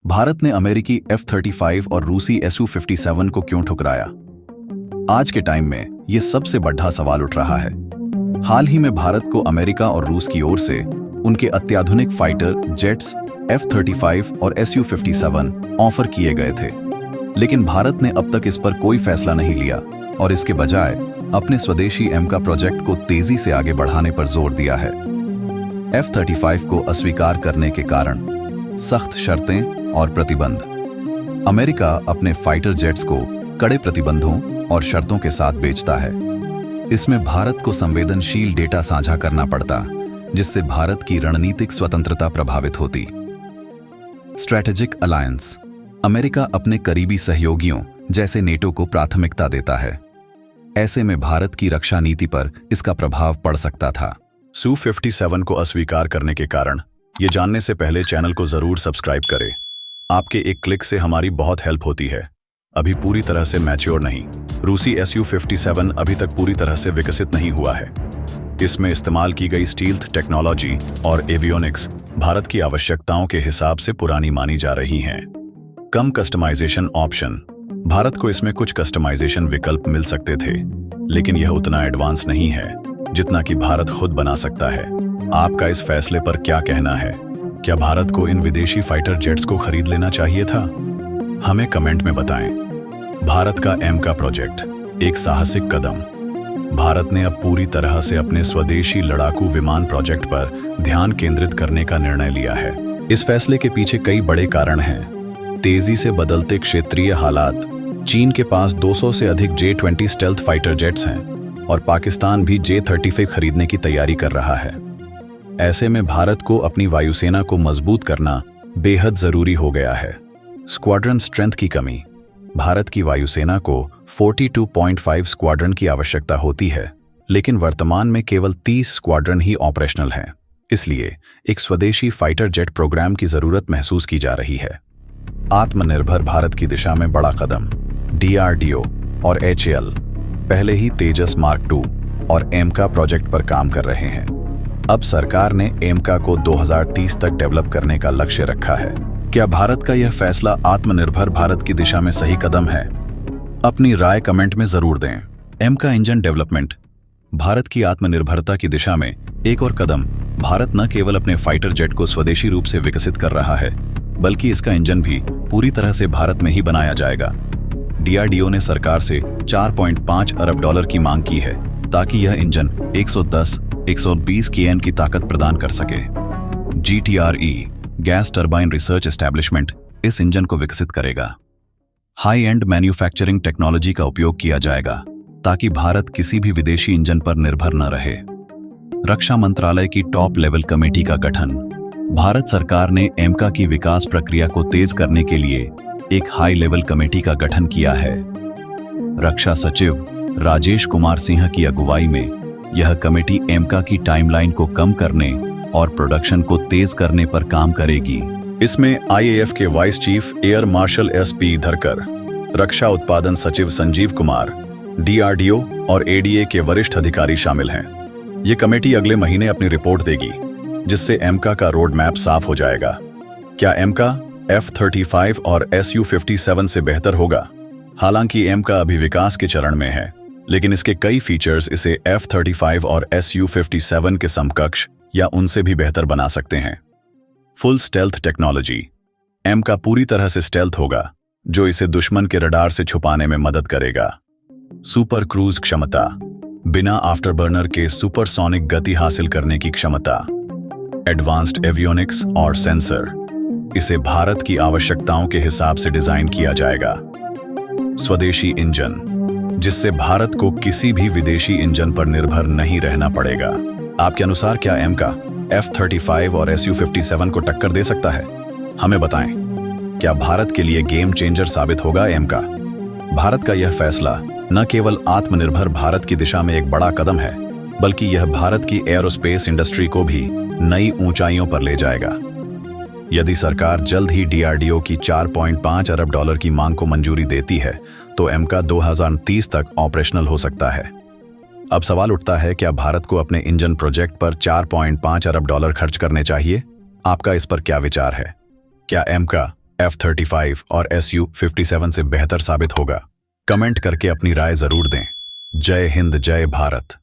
भारत ने अमेरिकी F-35 और रूसी Su-57 को क्यों ठुकराया? आज के टाइम में ये सबसे बड़ा सवाल उठ रहा है। हाल ही में भारत को अमेरिका और रूस की ओर से उनके अत्याधुनिक फाइटर जेट्स F-35 और Su-57 ऑफर किए गए थे, लेकिन भारत ने अब तक इस पर कोई फैसला नहीं लिया और इसके बजाय अपने स्वदेशी एमका प्रोजेक्ट को तेजी से आगे बढ़ाने पर जोर दिया है। F-35 को अस्वीकार करने के कारण सख्त शर्तें और प्रतिबंध। अमेरिका अपने फाइटर जेट्स को कड़े प्रतिबंधों और शर्तों के साथ बेचता है। इसमें भारत को संवेदनशील डेटा साझा करना पड़ता, जिससे भारत की रणनीतिक स्वतंत्रता प्रभावित होती। Strategic alliance. अमेरिका अपने करीबी सहयोगियों जैसे नेटो को प्राथमिकता देता है। ऐसे में भारत की रक्षा नीति पर इसका प्रभाव पड़ सकता था। Su-57 को अस्वीकार करने के कारण ये जानने से पहले चैनल को जरूर सब्सक्राइब करें। आपके एक क्लिक से हमारी बहुत हेल्प होती है। अभी पूरी तरह से मैच्योर नहीं, रूसी Su-57 अभी तक पूरी तरह से विकसित नहीं हुआ है। इसमें इस्तेमाल की गई स्टील्थ टेक्नोलॉजी और एवियोनिक्स भारत की आवश्यकताओं के हिसाब से पुरानी मानी जा रही हैं। कम कस्टमाइजेशन ऑप्शन। भारत को इसमें कुछ कस्टमाइजेशन विकल्प मिल सकते थे, लेकिन यह उतना एडवांस नहीं है जितना कि भारत खुद बना सकता है। आपका इस फैसले पर क्या कहना है? क्या भारत को इन विदेशी फाइटर जेट्स को खरीद लेना चाहिए था? हमें कमेंट में बताएं। भारत का एमका प्रोजेक्ट एक साहसिक कदम। भारत ने अब पूरी तरह से अपने स्वदेशी लड़ाकू विमान प्रोजेक्ट पर ध्यान केंद्रित करने का निर्णय लिया है। इस फैसले के पीछे कई बड़े कारण हैं। तेजी से बदलते क्षेत्रीय हालात, चीन के पास 200 से अधिक J-20 स्टेल्थ फाइटर जेट्स हैं और पाकिस्तान भी J-35 खरीदने की तैयारी कर रहा है। ऐसे में भारत को अपनी वायुसेना को मजबूत करना बेहद जरूरी हो गया है। स्क्वाड्रन स्ट्रेंथ की कमी। भारत की वायुसेना को 42.5 स्क्वाड्रन की आवश्यकता होती है, लेकिन वर्तमान में केवल 30 स्क्वाड्रन ही ऑपरेशनल हैं। इसलिए एक स्वदेशी फाइटर जेट प्रोग्राम की जरूरत महसूस की जा रही है। आत्मनिर्भर भारत की दिशा में बड़ा कदम। DRDO और HAL पहले ही तेजस मार्क II और एमका प्रोजेक्ट पर काम कर रहे हैं। अब सरकार ने एमका को 2030 तक डेवलप करने का लक्ष्य रखा है। क्या भारत का यह फैसला आत्मनिर्भर भारत की दिशा में सही कदम है? अपनी राय कमेंट में जरूर दें। एमका इंजन डेवलपमेंट। भारत की आत्मनिर्भरता की दिशा में एक और कदम। भारत न केवल अपने फाइटर जेट को स्वदेशी रूप से विकसित कर रहा है, बल्कि इसका इंजन भी पूरी तरह से भारत में ही बनाया जाएगा। DRDO ने सरकार से $4.5 अरब की मांग की है, ताकि यह इंजन 110-120 kN की ताकत प्रदान कर सके। GTRE gas turbine research establishment इस इंजन को विकसित करेगा। हाई एंड मैन्युफैक्चरिंग टेक्नोलॉजी का उपयोग किया जाएगा, ताकि भारत किसी भी विदेशी इंजन पर निर्भर न रहे। रक्षा मंत्रालय की टॉप लेवल कमेटी का गठन। भारत सरकार ने एमका की विकास प्रक्रिया को तेज करने के लिए एक हाई लेवल कमेटी का गठन किया है। रक्षा सचिव राजेश कुमार सिंह की अगुवाई में यह कमेटी एमका की टाइमलाइन को कम करने और प्रोडक्शन को तेज करने पर काम करेगी। इसमें IAF के vice chief air marshal SP धरकर, रक्षा उत्पादन सचिव संजीव कुमार, DRDO और ADA के वरिष्ठ अधिकारी शामिल हैं। ये कमेटी अगले महीने अपनी रिपोर्ट देगी, जिससे एमका का रोड मैप साफ हो जाएगा। क्या एमका F-35 और Su-57 से बेहतर होगा? हालांकि एमका अभी विकास के चरण में है, लेकिन इसके कई फीचर्स इसे F-35 और Su-57 के समकक्ष या उनसे भी बेहतर बना सकते हैं। Full stealth technology. एमका पूरी तरह से स्टेल्थ होगा, जो इसे दुश्मन के रडार से छुपाने में मदद करेगा। सुपर क्रूज क्षमता। बिना आफ्टरबर्नर के सुपरसोनिक गति हासिल करने की क्षमता। एडवांस्ड एवियोनिक्स और सेंसर। इसे भारत की आवश्यकताओं के हिसाब से डिजाइन किया जाएगा। स्वदेशी इंजन, जिससे भारत को किसी भी विदेशी इंजन पर निर्भर नहीं रहना पड़ेगा। आपके अनुसार क्या एमका F-35 और Su-57 को टक्कर दे सकता है? हमें बताएं। क्या भारत के लिए गेम चेंजर साबित होगा एमका? भारत का यह फैसला न केवल आत्मनिर्भर भारत की दिशा में एक बड़ा कदम है, बल्कि यह भारत की एरोस्पेस इंडस्ट्री को भी नई ऊंचाइयों पर ले जाएगा। यदि सरकार जल्द ही DRDO की $4.5 अरब की मांग को मंजूरी देती है, तो एमका 2030 तक ऑपरेशनल हो सकता है। अब सवाल उठता है, क्या भारत को अपने इंजन प्रोजेक्ट पर $4.5 अरब खर्च करने चाहिए? आपका इस पर क्या विचार है? क्या एमका F-35 और Su-57 से बेहतर साबित होगा? कमेंट करके अपनी राय जरूर दें। जय हिंद, जय भारत।